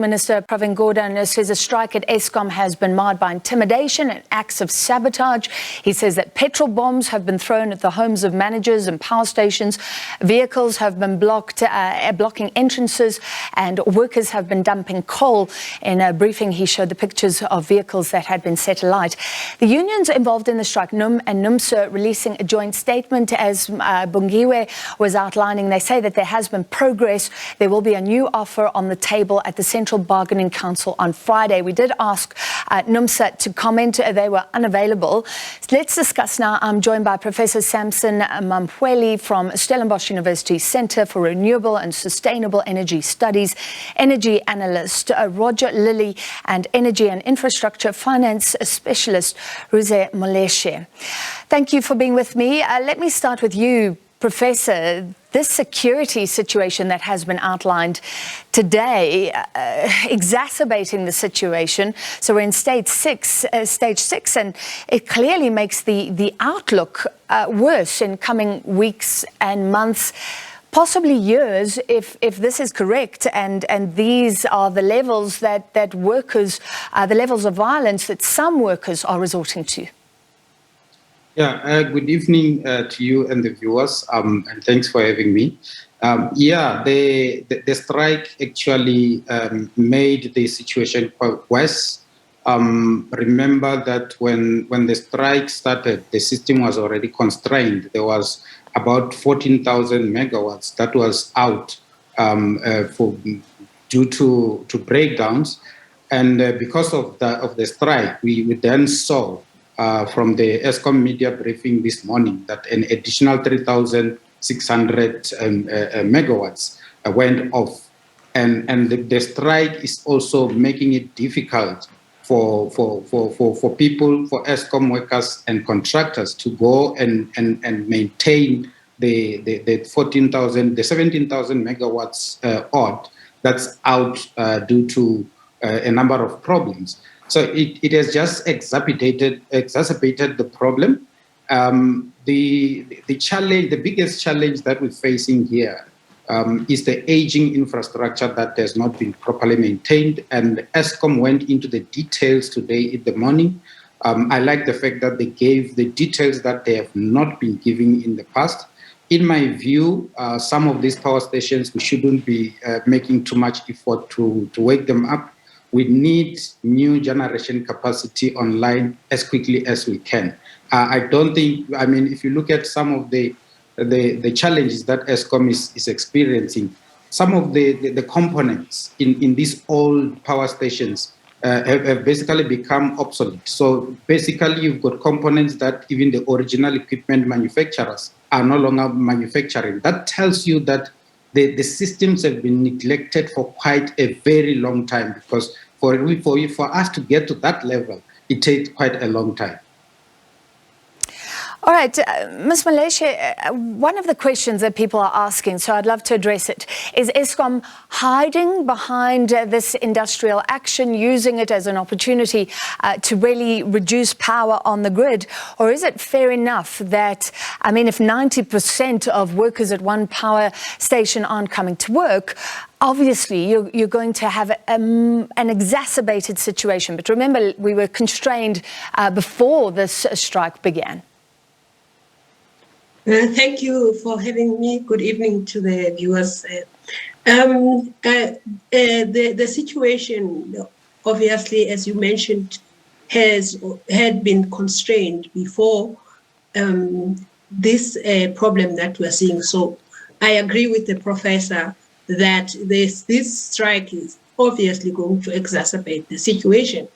Minister Pravin Gordhan says a strike at Eskom has been marred by intimidation and acts of sabotage. He says that petrol bombs have been thrown at the homes of managers and power stations. Vehicles have been blocking entrances, and workers have been dumping coal. In a briefing, he showed the pictures of vehicles that had been set alight. The unions involved in the strike, NUM and NUMSA, releasing a joint statement as Bungiwe was outlining. They say that there has been progress. There will be a new offer on the table at the Central Bargaining Council on Friday. We did ask NUMSA to comment. They were unavailable. Let's discuss now. I'm joined by Professor Sampson Mamphweli from Stellenbosch University Centre for Renewable and Sustainable Energy Studies, Energy Analyst Lillley, and Energy and Infrastructure Finance Specialist Ruse Moleshe. Thank you for being with me. Let me start with you, Professor. This security situation that has been outlined today, exacerbating the situation. So we're in stage six, and it clearly makes the outlook worse in coming weeks and months, possibly years, if this is correct, and these are the levels that workers, the levels of violence that some workers are resorting to. Yeah, good evening to you and the viewers, and thanks for having me. The strike actually made the situation quite worse. Remember that when the strike started, the system was already constrained. There was about 14,000 megawatts that was out due to breakdowns, and because of the strike, we then saw from the Eskom media briefing this morning that an additional 3,600 megawatts went off. And the strike is also making it difficult for people, for Eskom workers and contractors to go and maintain the 14,000, the 17,000 megawatts odd that's out due to a number of problems. So it has just exacerbated the problem. The challenge, the biggest challenge that we're facing here is the aging infrastructure that has not been properly maintained. And Eskom went into the details today in the morning. I like the fact that they gave the details that they have not been giving in the past. In my view, some of these power stations, we shouldn't be making too much effort to wake them up. We need new generation capacity online as quickly as we can. I don't think, I mean, if you look at some of the challenges that Eskom is experiencing, some of the components in these old power stations have basically become obsolete. So basically, you've got components that even the original equipment manufacturers are no longer manufacturing. That tells you that the systems have been neglected for quite a very long time, because for us to get to that level, it takes quite a long time. All right, Ms. Moleshe, one of the questions that people are asking, so I'd love to address it, is Eskom hiding behind this industrial action, using it as an opportunity to really reduce power on the grid? Or is it fair enough that, I mean, if 90% of workers at one power station aren't coming to work, obviously you're going to have an exacerbated situation. But remember, we were constrained before this strike began. Thank you for having me. Good evening to the viewers. The situation, obviously, as you mentioned, had been constrained before this problem that we're seeing. So I agree with the professor that this strike is obviously going to exacerbate the situation.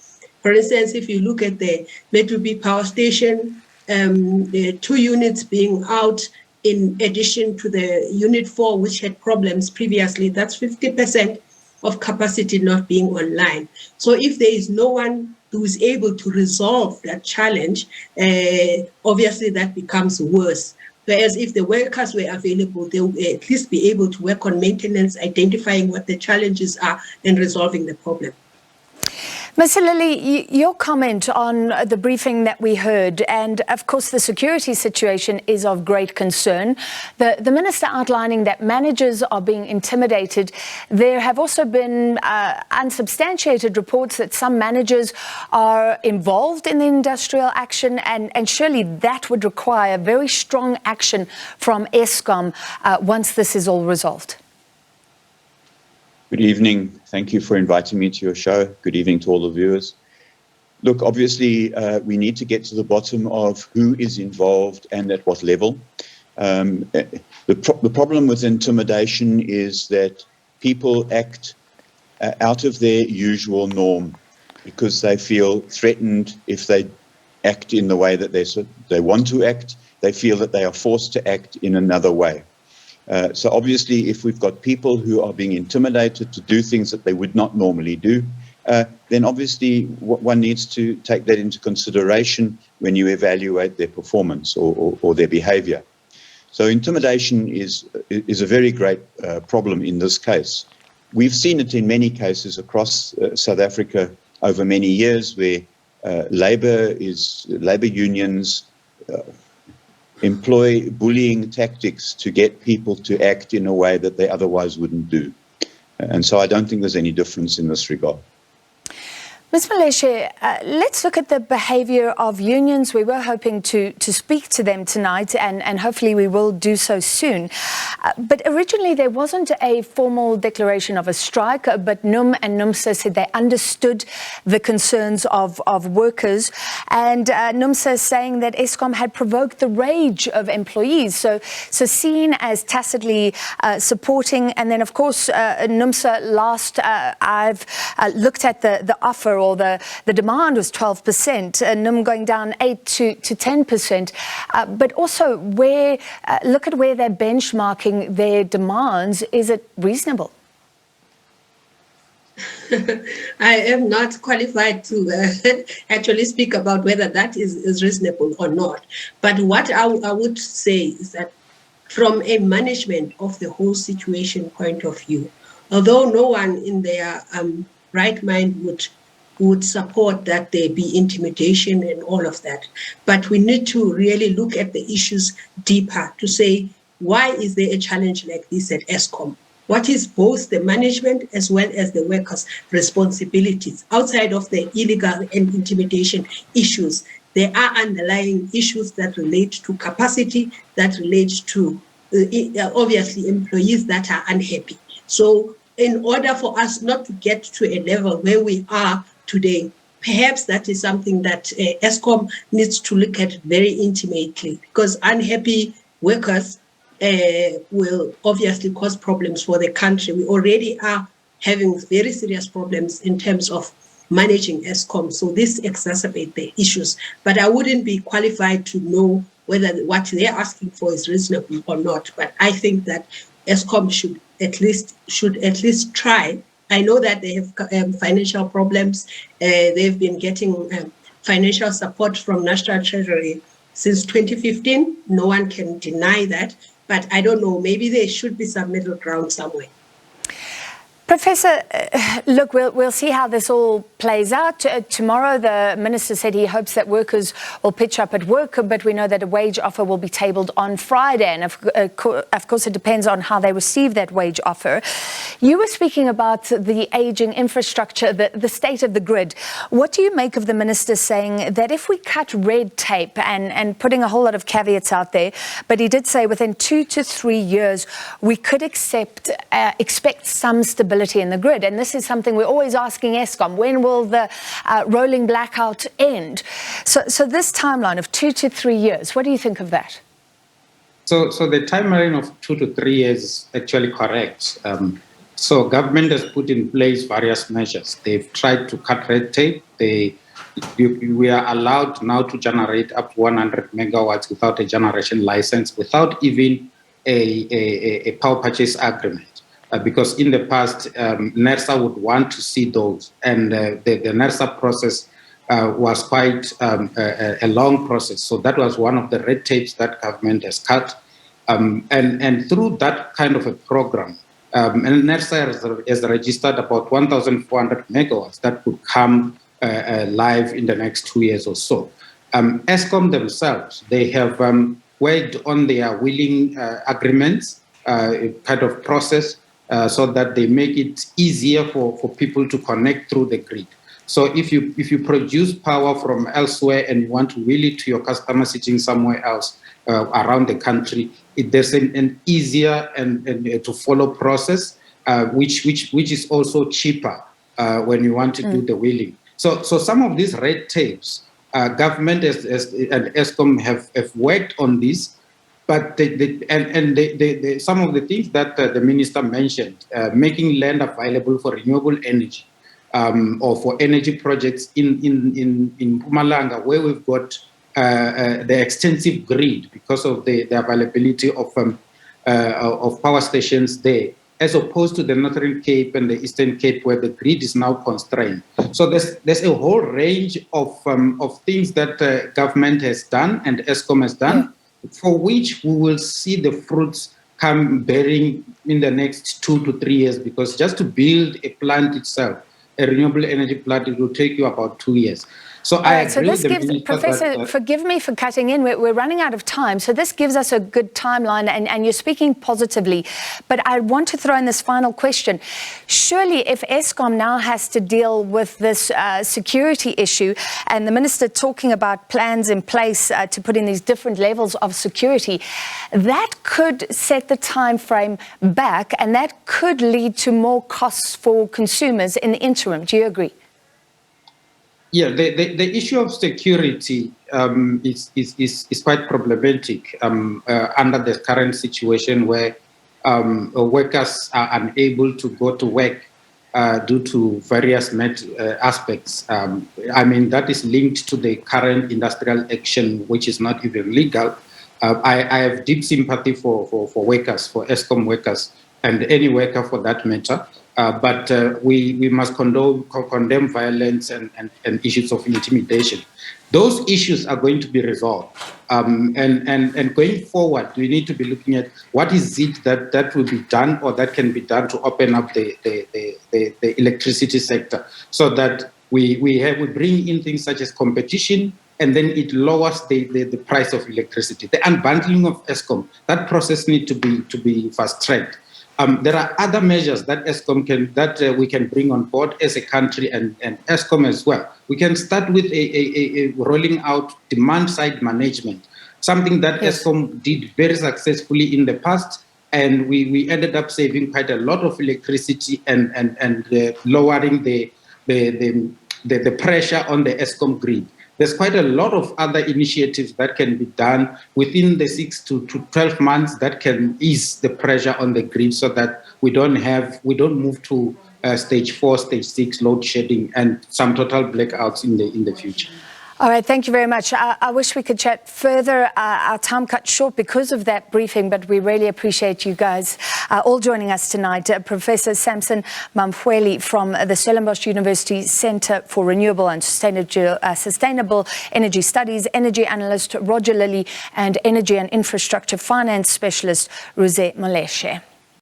For instance, if you look at the Metupi power station, the 2 units being out in addition to the unit 4, which had problems previously, that's 50% of capacity not being online. So if there is no one who is able to resolve that challenge, obviously that becomes worse. Whereas if the workers were available, they will at least be able to work on maintenance, identifying what the challenges are and resolving the problem. Mr. Lillley, your comment on the briefing that we heard, and of course the security situation is of great concern. The Minister outlining that managers are being intimidated. There have also been unsubstantiated reports that some managers are involved in the industrial action, and surely that would require very strong action from Eskom once this is all resolved. Good evening. Thank you for inviting me to your show. Good evening to all the viewers. Look, obviously, we need to get to the bottom of who is involved and at what level. The problem with intimidation is that people act out of their usual norm because they feel threatened if they act in the way that they want to act. They feel that they are forced to act in another way. So obviously, if we've got people who are being intimidated to do things that they would not normally do, then obviously one needs to take that into consideration when you evaluate their performance or their behaviour. So intimidation is a very great problem in this case. We've seen it in many cases across South Africa over many years where labour unions employ bullying tactics to get people to act in a way that they otherwise wouldn't do. And so I don't think there's any difference in this regard. Ms. Moleshe, let's look at the behaviour of unions. We were hoping to speak to them tonight, and hopefully we will do so soon. But originally there wasn't a formal declaration of a strike, but NUM and NUMSA said they understood the concerns of workers. And NUMSA saying that Eskom had provoked the rage of employees. So seen as tacitly supporting. And then, of course, NUMSA last, I've looked at the offer, or the demand was 12%, NUM going down 8 to 10%. But also, look at where they're benchmarking their demands. Is it reasonable? I am not qualified to actually speak about whether that is reasonable or not. But what I would say is that from a management of the whole situation point of view, although no one in their right mind would support that there be intimidation and all of that. But we need to really look at the issues deeper to say, why is there a challenge like this at Eskom? What is both the management as well as the workers' responsibilities? Outside of the illegal and intimidation issues, there are underlying issues that relate to capacity, that relate to obviously employees that are unhappy. So in order for us not to get to a level where we are today, perhaps that is something that Eskom needs to look at very intimately, because unhappy workers will obviously cause problems for the country. We already are having very serious problems in terms of managing Eskom, so this exacerbates the issues. But I wouldn't be qualified to know whether what they're asking for is reasonable or not. But I think that Eskom should at least try. I know that they have financial problems. They've been getting financial support from National Treasury since 2015. No one can deny that. But I don't know, maybe there should be some middle ground somewhere. Professor, look, we'll see how this all plays out. Tomorrow, the minister said he hopes that workers will pitch up at work, but we know that a wage offer will be tabled on Friday. And of course, it depends on how they receive that wage offer. You were speaking about the ageing infrastructure, the state of the grid. What do you make of the minister saying that if we cut red tape, and putting a whole lot of caveats out there, but he did say within 2 to 3 years, we could expect some stability in the grid? And this is something we're always asking Eskom, when will the rolling blackout end? So this timeline of 2 to 3 years, what do you think of that? So the timeline of 2 to 3 years is actually correct. So government has put in place various measures. They've tried to cut red tape. We are allowed now to generate up to 100 megawatts without a generation license, without even a power purchase agreement. Because in the past, NERSA would want to see those, and the NERSA process was quite a long process. So that was one of the red tapes that government has cut. And through that kind of a program, and NERSA has registered about 1,400 megawatts that could come live in the next 2 years or so. Eskom themselves, they have worked on their wheeling agreements, kind of process, so that they make it easier for people to connect through the grid. So if you produce power from elsewhere and you want to wheel it to your customer sitting somewhere else around the country, there's an easier and to follow process, which is also cheaper when you want to do the wheeling. So some of these red tapes, government and Eskom have worked on this, but some of the things that the minister mentioned, making land available for renewable energy or for energy projects in Mpumalanga, where we've got the extensive grid because of the availability of power stations there, as opposed to the Northern Cape and the Eastern Cape, where the grid is now constrained. So there's a whole range of things that government has done and Eskom has done, for which we will see the fruits come bearing in the next 2 to 3 years, because just to build a plant itself, a renewable energy plant, it will take you about 2 years. So I agree. So this with the gives, minister Professor, that, forgive me for cutting in, we're running out of time. So this gives us a good timeline, and you're speaking positively. But I want to throw in this final question. Surely if Eskom now has to deal with this security issue, and the minister talking about plans in place to put in these different levels of security, that could set the time frame back, and that could lead to more costs for consumers in the interim. Do you agree? Yeah, the issue of security is quite problematic under the current situation, where workers are unable to go to work due to various aspects. I mean, that is linked to the current industrial action, which is not even legal. I have deep sympathy for workers, for Eskom workers, and any worker for that matter. But we must condemn violence and issues of intimidation. Those issues are going to be resolved. And going forward, we need to be looking at what is it that will be done or that can be done to open up the electricity sector, so that we bring in things such as competition, and then it lowers the price of electricity. The unbundling of Eskom, that process needs to be fast-tracked. There are other measures that Eskom we can bring on board as a country, and Eskom as well. We can start with a rolling out demand-side management, something that Eskom did very successfully in the past, and we ended up saving quite a lot of electricity and lowering the pressure on the Eskom grid. There's quite a lot of other initiatives that can be done within the 6 to 12 months that can ease the pressure on the grid, so that we don't move to stage 4, stage 6 load shedding and some total blackouts in the future. All right, thank you very much. I wish we could chat further. Our time cut short because of that briefing, but we really appreciate you guys all joining us tonight. Professor Sampson Mamphweli from the Stellenbosch University Centre for Renewable and Sustainable Energy Studies, Energy Analyst Lillley, and Energy and Infrastructure Finance Specialist Ruse Moleshe.